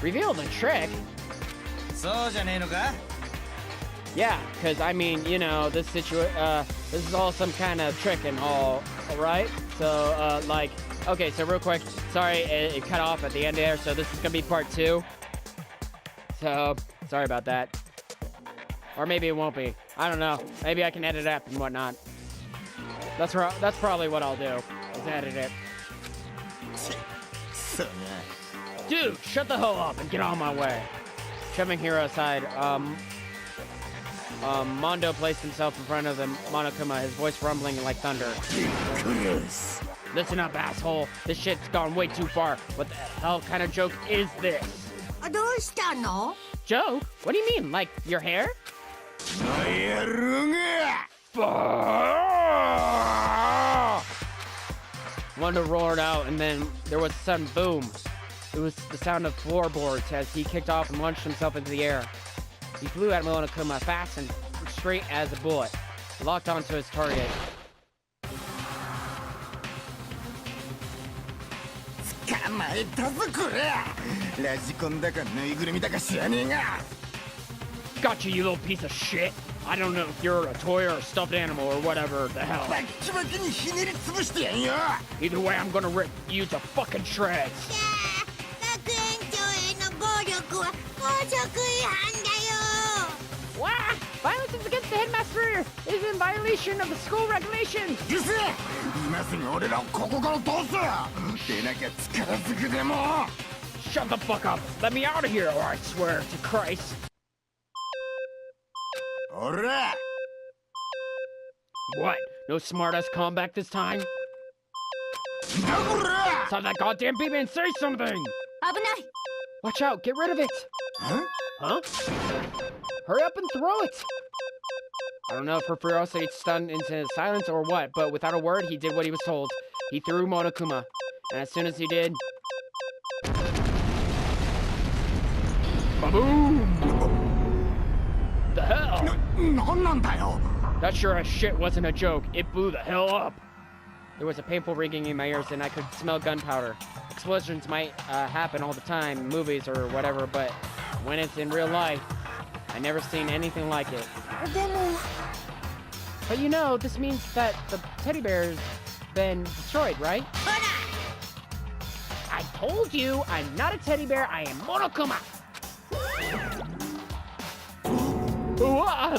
Reveal the trick? Yeah, because I mean, you know, this is all some kind of trick and all, right? So, like, okay, so real quick, sorry, it cut off at the end there, so this is gonna be part 2. So, sorry about that. Or maybe it won't be. I don't know. Maybe I can edit it up and whatnot. That's probably what I'll do, is edit it. Dude, shut the hell up and get on my way. Shoving Hero aside, Mondo placed himself in front of the Monokuma, his voice rumbling like thunder. Listen up, asshole. This shit's gone way too far. What the hell kind of joke is this? Joke? What do you mean? Like, your hair? Mondo roared out, and then there was a sudden boom. It was the sound of floorboards as he kicked off and launched himself into the air. He flew at Monokuma fast and straight as a bullet, locked onto his target. Gotcha, you little piece of shit. I don't know if you're a toy or a stuffed animal or whatever the hell. Either way, I'm gonna rip you to fucking shreds. What? Violence against the headmaster is in violation of the school regulations. Shut the fuck up. Let me out of here, or I swear to Christ. What? No smart-ass comeback this time? Stop that goddamn baby and say something! Watch out, get rid of it! Huh? Hurry up and throw it! I don't know if her ferocity stunned into silence or what, but without a word, he did what he was told. He threw Monokuma, and as soon as he did... Ba-boom! The hell? That sure as shit wasn't a joke. It blew the hell up. There was a painful ringing in my ears, and I could smell gunpowder. Explosions might happen all the time in movies or whatever, but when it's in real life, I never seen anything like it. But you know, this means that the teddy bear's been destroyed, right? I told you, I'm not a teddy bear, I am Monokuma!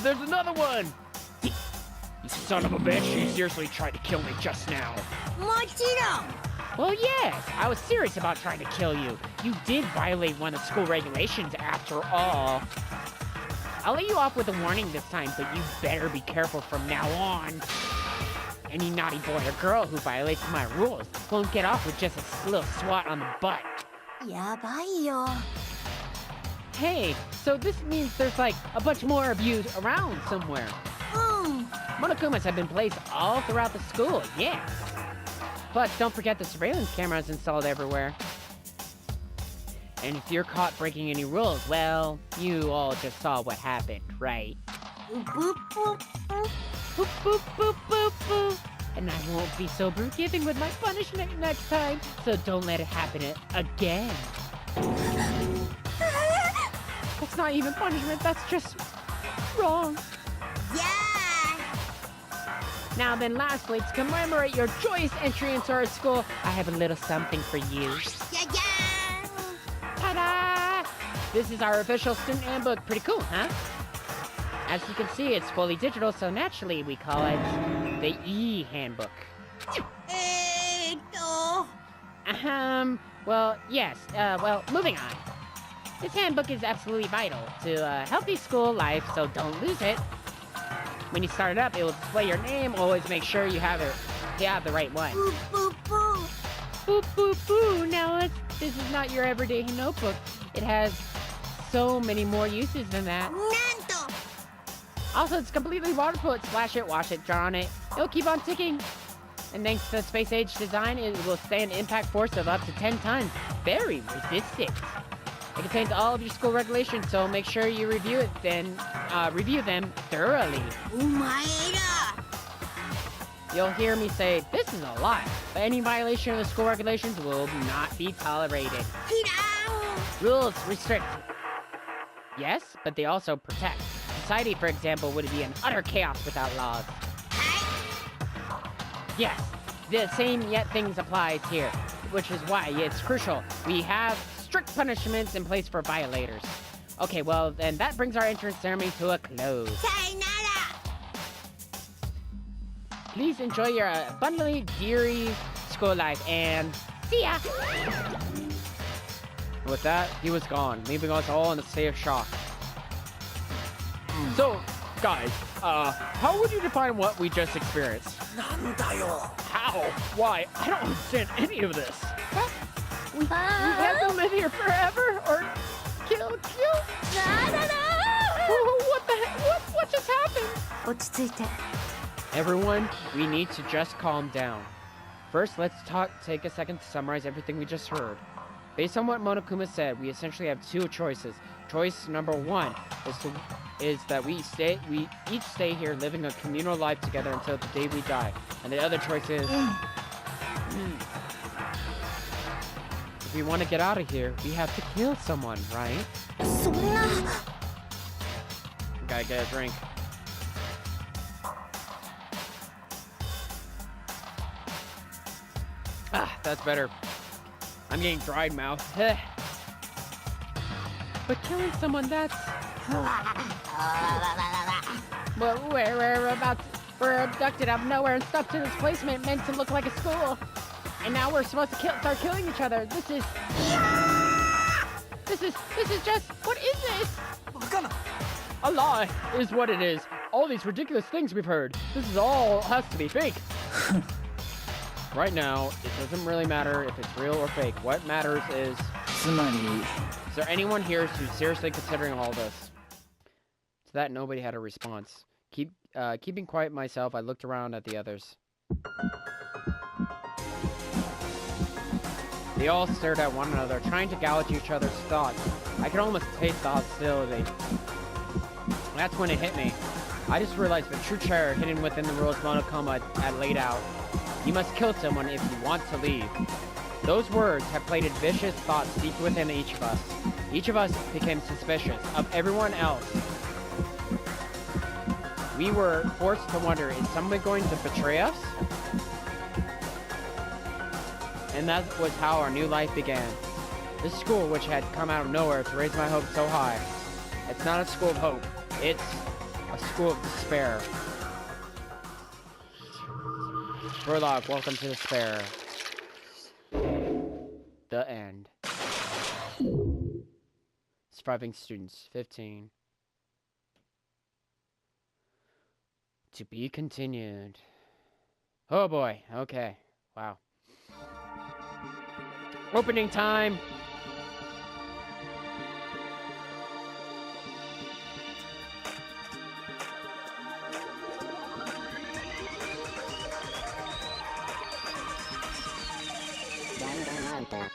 There's another one! You son of a bitch, you seriously tried to kill me just now. Well, yes, I was serious about trying to kill you. You did violate one of the school regulations after all. I'll let you off with a warning this time, but you better be careful from now on. Any naughty boy or girl who violates my rules won't get off with just a little swat on the butt. Hey, so this means there's like a bunch more of you around somewhere. Monokumas have been placed all throughout the school, yeah. Plus, don't forget the surveillance cameras installed everywhere. And if you're caught breaking any rules, well, you all just saw what happened, right? Boop, boop, boop, boop, boop, boop, boop, boop. And I won't be so forgiving with my punishment next time, so don't let it happen again. That's not even punishment, that's just wrong. Now then, lastly, to commemorate your joyous entry into our school, I have a little something for you. Ta-da! This is our official student handbook. Pretty cool, huh? As you can see, it's fully digital, so naturally we call it the E-handbook. Well, yes, moving on. This handbook is absolutely vital to a healthy school life, so don't lose it. When you start it up, it will display your name. Always make sure you have the right one. Boop, boop, boop. Boop, boop, boop. Now, this is not your everyday notebook. It has so many more uses than that. Nanto. Also, it's completely waterproof. Splash it, wash it, draw on it. It'll keep on ticking. And thanks to space-age design, it will stand an impact force of up to 10 tons. Very resistant. It contains all of your school regulations, so make sure you review them thoroughly. You'll hear me say, this is a lot, but any violation of the school regulations will not be tolerated. Rules restrict. Yes, but they also protect. Society, for example, would be in utter chaos without laws. Yes, the same yet things applies here, which is why it's crucial. We have strict punishments in place for violators. Okay, well, then that brings our entrance ceremony to a close. Please enjoy your abundantly deary school life, and see ya! With that, he was gone, leaving us all in a state of shock. So, guys, how would you define what we just experienced? How? Why? I don't understand any of this. We have to live here forever, or kill? What the heck? What just happened? Everyone, we need to just calm down. First, let's take a second to summarize everything we just heard. Based on what Monokuma said, we essentially have two choices. Choice number one is that we each stay here living a communal life together until the day we die. And the other choice is if we want to get out of here, we have to kill someone, right? Gotta get a drink. Ah, that's better. I'm getting dried mouth. But killing someone, that's... Well, we're abducted out of nowhere and stuck to this place meant to look like a school. And now we're supposed to start killing each other. This is just... What is this? A lie is what it is. All these ridiculous things we've heard. This is all has to be fake. Right now, it doesn't really matter if it's real or fake. What matters is there anyone here who's seriously considering all this? To that, nobody had a response. Keeping quiet myself, I looked around at the others. They all stared at one another, trying to gouge each other's thoughts. I could almost taste the hostility. That's when it hit me. I just realized the true terror hidden within the rules Monokuma had laid out. You must kill someone if you want to leave. Those words have planted vicious thoughts deep within each of us. Each of us became suspicious of everyone else. We were forced to wonder, is someone going to betray us? And that was how our new life began. This school, which had come out of nowhere to raise my hopes so high. It's not a school of hope. It's a school of despair. Burlock, welcome to despair. The end. Surviving students, 15. To be continued. Oh boy, okay. Wow. Opening time! Danganronpa.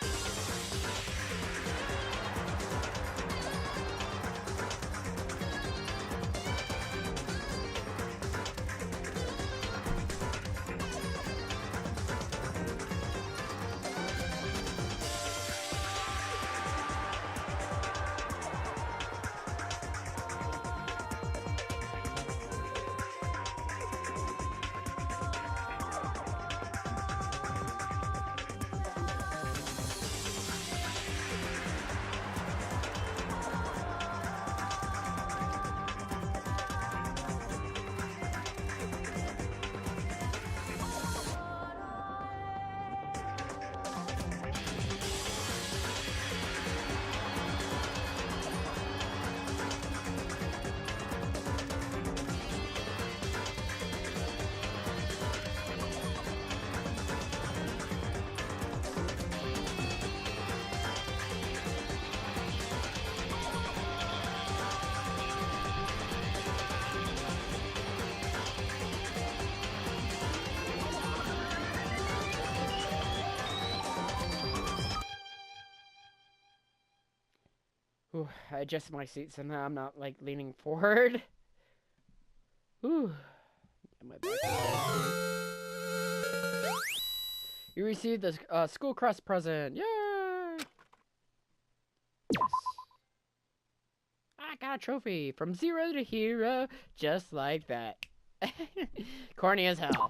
Ooh, I adjusted my seat so now I'm not like leaning forward. Ooh. My back is you received the school crest present. Yay! Yes. I got a trophy from 0 to hero, just like that. Corny as hell.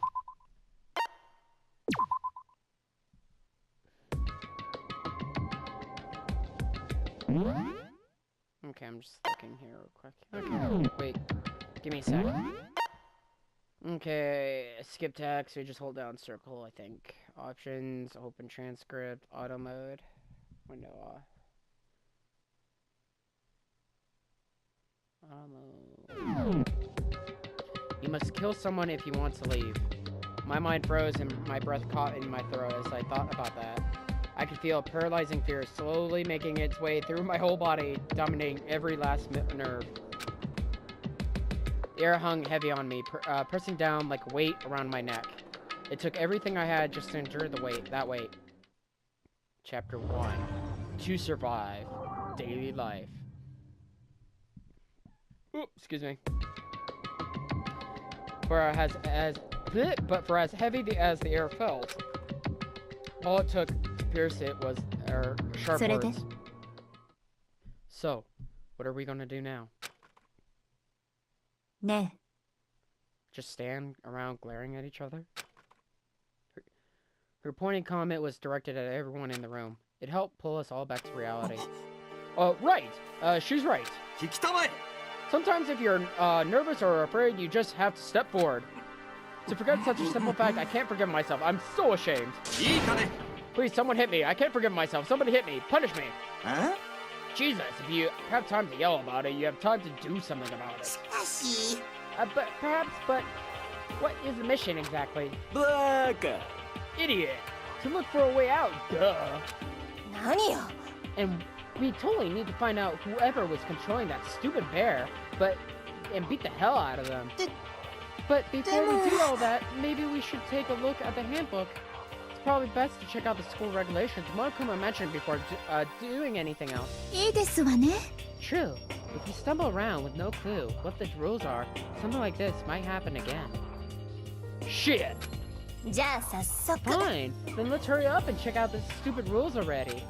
Okay, I'm just looking here real quick. Okay, wait. Give me a sec. Okay, skip text, so just hold down circle, I think. Options, open transcript, auto mode, window off. You must kill someone if you want to leave. My mind froze and my breath caught in my throat as I thought about that. I could feel a paralyzing fear slowly making its way through my whole body, dominating every last nerve. The air hung heavy on me, pressing down like a weight around my neck. It took everything I had just to endure that weight. Chapter 1. To survive. Daily life. Ooh, excuse me. For as heavy as the air felt, all it took to pierce it was sharp words. So, what are we gonna do now? Ne. Just stand around glaring at each other? Her pointed comment was directed at everyone in the room. It helped pull us all back to reality. Right! She's right. Sometimes if you're nervous or afraid, you just have to step forward. To forget such a simple fact, I can't forgive myself. I'm so ashamed. Please, someone hit me. I can't forgive myself. Somebody hit me. Punish me. Huh? Jesus, if you have time to yell about it, you have time to do something about it. But what is the mission exactly? Baka. Idiot. To look for a way out. Duh. And we totally need to find out whoever was controlling that stupid bear, and beat the hell out of them. But before we do all that, maybe we should take a look at the handbook. It's probably best to check out the school regulations Monokuma mentioned before doing anything else. True. If you stumble around with no clue what the rules are, something like this might happen again. Shit! Fine, then let's hurry up and check out the stupid rules already.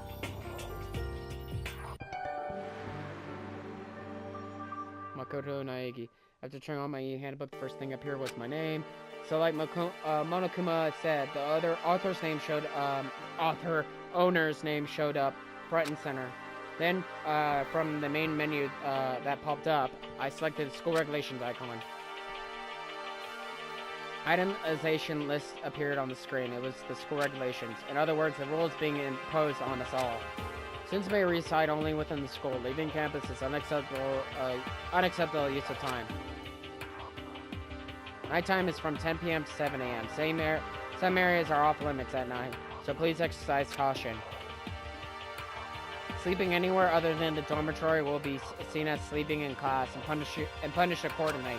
Makoto Naegi. After turning on my handbook, the first thing up here was my name. So like Monokuma said, the other author's name showed, owner's name showed up front and center. Then, from the main menu that popped up, I selected the school regulations icon. Itemization list appeared on the screen. It was the school regulations. In other words, the rules being imposed on us all. Students may reside only within the school. Leaving campus is unacceptable use of time. Nighttime is from 10 p.m. to 7 a.m. Some areas are off limits at night, so please exercise caution. Sleeping anywhere other than the dormitory will be seen as sleeping in class and punished accordingly.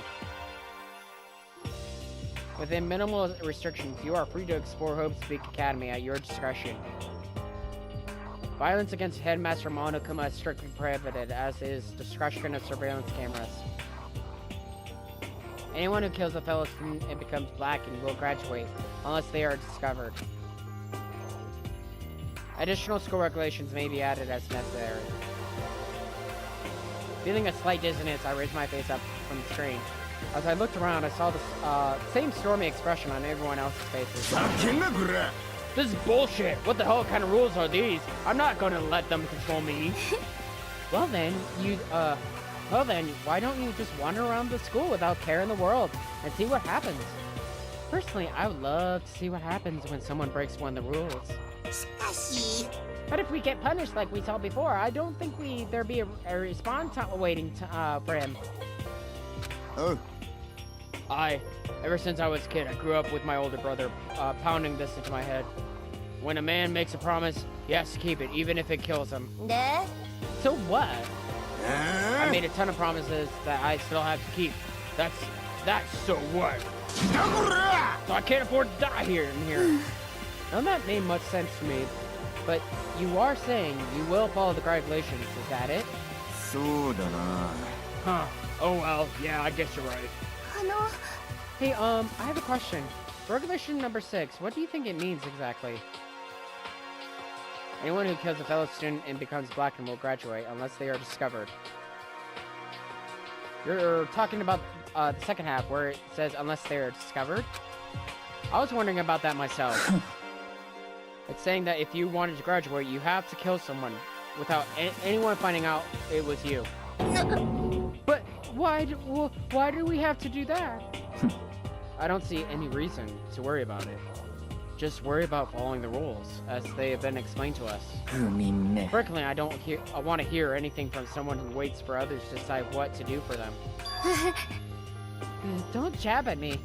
Within minimal restrictions, you are free to explore Hope Speak Academy at your discretion. Violence against Headmaster Monokuma is strictly prohibited, as is discretion of surveillance cameras. Anyone who kills a fellow student and becomes black and will graduate, unless they are discovered. Additional school regulations may be added as necessary. Feeling a slight dizziness, I raised my face up from the screen. As I looked around, I saw the same stormy expression on everyone else's faces. This is bullshit! What the hell kind of rules are these? I'm not gonna let them control me. Well then, why don't you just wander around the school without care in the world and see what happens? Personally, I would love to see what happens when someone breaks one of the rules. But if we get punished like we saw before, I don't think there'd be a response waiting for him. Oh. Ever since I was a kid, I grew up with my older brother, pounding this into my head. When a man makes a promise, he has to keep it, even if it kills him. So what? I made a ton of promises that I still have to keep. That's so what? So I can't afford to die here. Now that made much sense to me, but you are saying you will follow the regulations, is that it? Huh. Oh well, yeah, I guess you're right. Hey, I have a question. Regulation number 6, what do you think it means exactly? Anyone who kills a fellow student and becomes blackened will graduate unless they are discovered. You're talking about the second half where it says unless they are discovered? I was wondering about that myself. It's saying that if you wanted to graduate, you have to kill someone without anyone finding out it was you. But why do we have to do that? I don't see any reason to worry about it. Just worry about following the rules, as they have been explained to us. Frankly, I want to hear anything from someone who waits for others to decide what to do for them. Don't jab at me.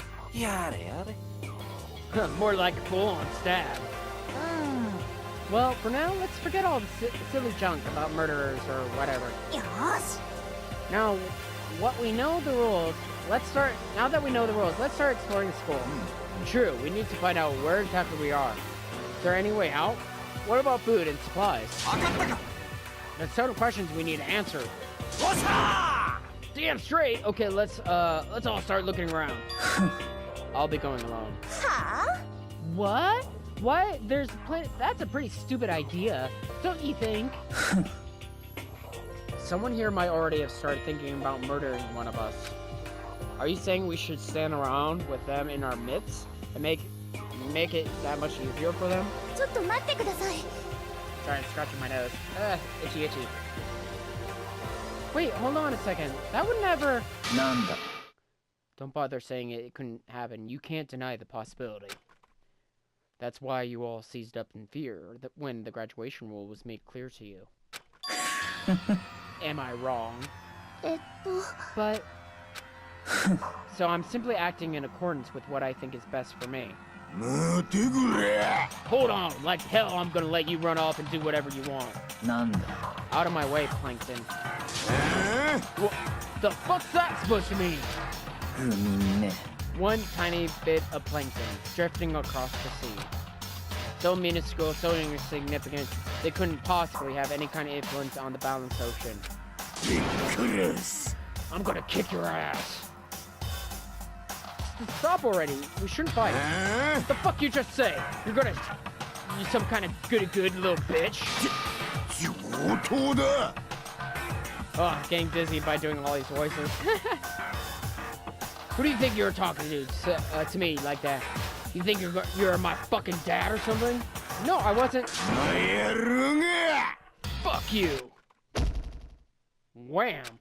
More like a full-on stab. Well, for now, let's forget all the silly junk about murderers or whatever. Now, what we know the rules, now that we know the rules, let's start exploring the school. True, we need to find out where exactly we are. Is there any way out? What about food and supplies? That's total questions we need answered. Damn straight! Okay, let's all start looking around. I'll be going alone. What? What? That's a pretty stupid idea, don't you think? Someone here might already have started thinking about murdering one of us. Are you saying we should stand around with them in our midst and make it that much easier for them? Sorry, I'm scratching my nose. Itchy, itchy. Wait, hold on a second. That would never... Nanda. Don't bother saying it couldn't happen. You can't deny the possibility. That's why you all seized up in fear when the graduation rule was made clear to you. Am I wrong? But... So I'm simply acting in accordance with what I think is best for me. Hold on, like hell I'm gonna let you run off and do whatever you want. Nanda. Out of my way, Plankton. What the fuck's that supposed to mean? One tiny bit of plankton drifting across the sea. So minuscule, so insignificant, they couldn't possibly have any kind of influence on the balanced ocean. I'm gonna kick your ass. Stop already. We shouldn't fight. What the fuck you just say? You some kind of good little bitch. Oh, I'm getting dizzy by doing all these voices. Who do you think you're talking to me like that? You think you're my fucking dad or something? No, I wasn't. Fuck you. Wham.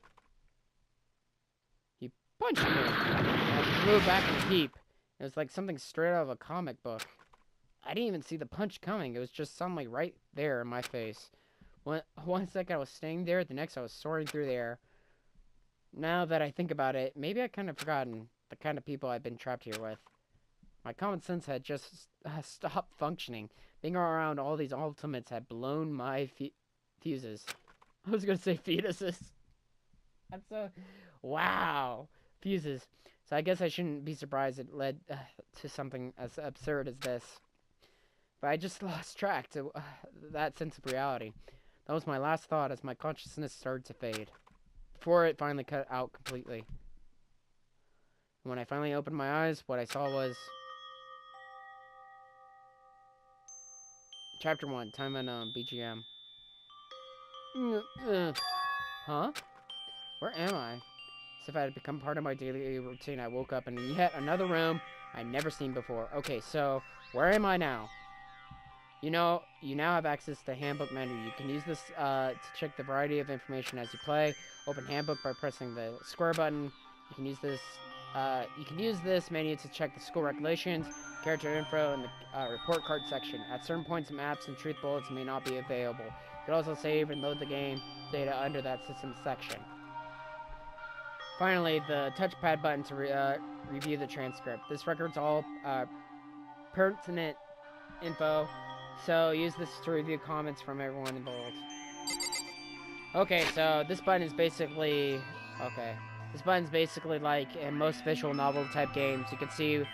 He punched me. I flew back in a heap. It was like something straight out of a comic book. I didn't even see the punch coming. It was just suddenly right there in my face. One second I was staying there, the next I was soaring through the air. Now that I think about it, maybe I kind of forgotten the kind of people I've been trapped here with. My common sense had just stopped functioning. Being around all these ultimates had blown my fuses. I was gonna say fetuses. Wow. Fuses. So I guess I shouldn't be surprised it led to something as absurd as this. But I just lost track to that sense of reality. That was my last thought as my consciousness started to fade. Before it finally cut out completely. When I finally opened my eyes, what I saw was... Chapter 1, Time Unknown, BGM. Huh? Where am I? As if I had become part of my daily routine, I woke up in yet another room I'd never seen before. Okay, so, where am I now? You know, you now have access to Handbook menu. You can use this to check the variety of information as you play. Open Handbook by pressing the square button. You can use this menu to check the school regulations, character info, and the report card section. At certain points, maps and truth bullets may not be available. You can also save and load the game data under that system section. Finally, the touchpad button to review the transcript. This records all pertinent info, so use this to review comments from everyone involved. Okay, so this button is basically... This button's basically like in most visual novel type games. You can see, you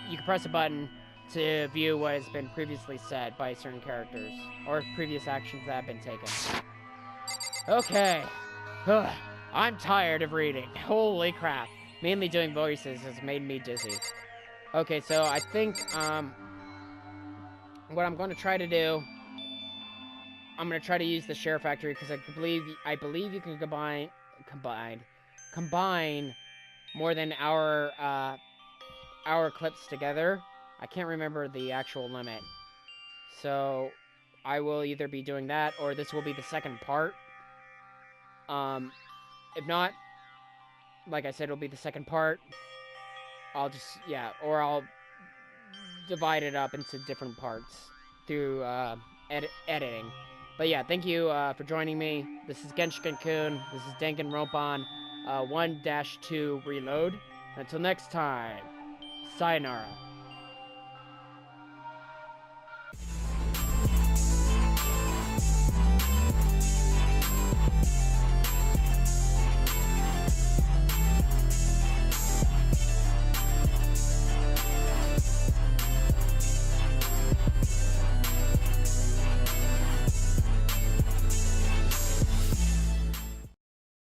can press a button to view what has been previously said by certain characters, or previous actions that have been taken. Okay. Ugh. I'm tired of reading. Holy crap. Mainly doing voices has made me dizzy. Okay, so I think, what I'm going to try to do I'm gonna try to use the share factory because I believe you can combine more than our clips together. I can't remember the actual limit. So I will either be doing that or this will be the second part. If not, like I said, it'll be the second part. I'll just, yeah, or I'll divide it up into different parts through editing. But yeah, thank you for joining me. This is Genshin-kun. This is Danganronpa 1-2 Reload. Until next time, sayonara.